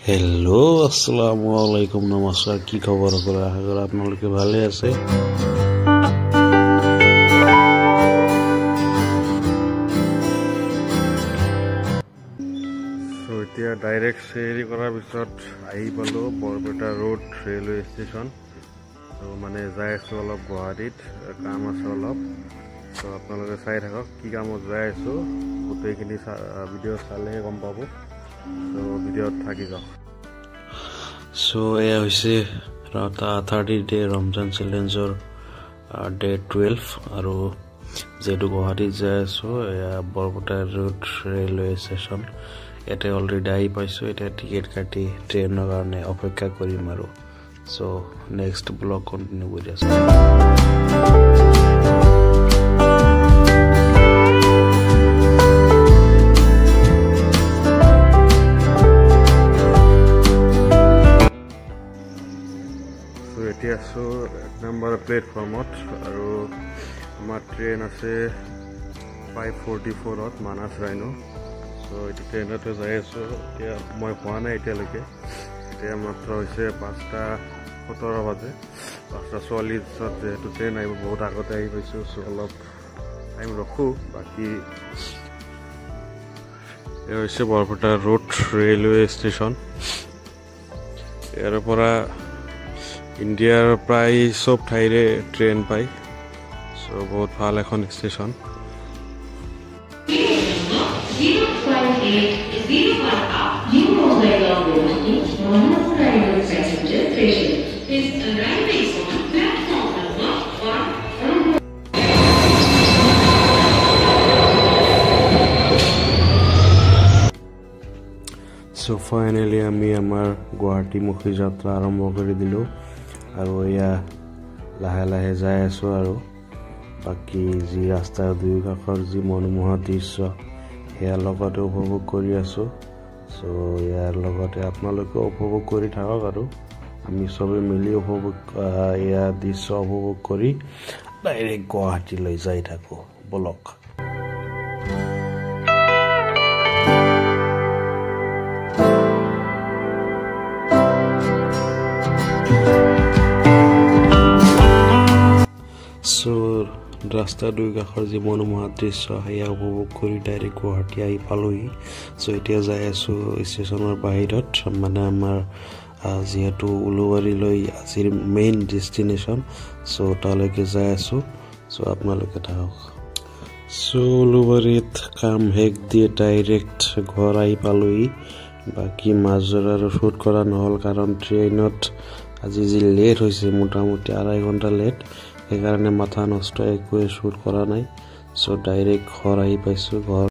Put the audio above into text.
hello अस्सलामु अलैकुम नमस्कार की खबर करा अगर आपनलोके भाले আছে सो এতিয়া ডাইৰেক্ট চেৰি কৰাৰ পিছত আহি পালো Barpeta road railway station so মানে যাই আছো অলপ গুৱাহাটীত কাম আছে অলপ সো আপোনালোকে চাই থাকক কি কামত যাই আছো গোটেইখিনি ভিডিও চালে গম পাব সো ভিডিওত থাকি যাওক So, এয়া হৈছে 30 ডে ৰমজান চ্যালেঞ্জৰ ডে 12 আৰু যেটো গুৱাহাটী যাই আছো এয়া বৰপেটা ৰোড ৰেলৱে ষ্টেচন এতে অলৰেডি আহি পাইছো এটা টিকেট কাটি ট্ৰেইনৰ কাৰণে অপেক্ষা কৰিম আৰু সো নেক্সট ব্লগ কন্টিনিউ কৰি আছো এতিয়া আছো নাম্বাৰ প্লেটফৰ্মত আৰু আমাৰ ট্ৰেইন আছে 544 ত মানস ৰাইনো সো এই ট্ৰেইনতে যাই আছো এতিয়া মই হোৱা নাই এতিয়ালৈকে এতিয়া মাত্ৰ হৈছে 5:17 বাজে 5:40 ত যেহেতু ট্ৰেইন আহিব বহুত আগতে আহি পাইছো সো অলপ টাইম ৰখো বাকি এই হৈছে বৰপেটা ৰোড ৰেলৱে ষ্টেচন ইয়াৰ পৰা ইন্ডিয়াৰ প্ৰায় সব ঠাইৰে ট্ৰেইন পাই সো বহুত ভাল এখন ষ্টেচন সো ফাইনালি আমি আমাৰ গুৱাহাটীমুখী যাত্ৰা আৰম্ভ কৰি দিলো আৰু এয়া লাহে লাহে যাই আছো আৰু বাকি যি ৰাস্তাৰ দুই কাষৰ যি মনোমোহা দৃশ্য এয়া লগতে উপভোগ কৰি আছো সো ইয়াৰ লগতে আপোনালোকে উপভোগ কৰি থাকক আৰু আমি সবে মিলি উপভোগ এয়া দৃশ্য উপভোগ কৰি ডাইৰেক্ট গুৱাহাটীলৈ যাই থাকো বলক সো ৰাস্তা দুই কাষৰ যি মনোমোহা দৃশ্য সেয়া উপভোগ কৰি ডাইৰেক্ট গুৱাহাটী আহি পালোহি সো এতিয়া যাই আছো ষ্টেচনৰ বাহিৰত মানে আমাৰ যেহেতু উলুবাৰীলৈ আজিৰ মেইন ডেষ্টিনেশ্যন সো তালৈকে যাই আছো সো আপোনালোকে থাকক সো উলুবাৰীত কাম শেষ দিয়ে ডাইৰেক্ট ঘৰ আহি পালোহি বাকি মাজৰ আৰু শ্বুট কৰা নহল কাৰণ ট্ৰেইনত আজি যি লেট হৈছে মোটামুটি 2.5 ঘণ্টা লেট সেইকাৰণে মাথা নষ্ট একোৱে শ্বুট কৰা নাই সো ডাইৰেক্ট ঘৰ আহি পাইছো ঘৰ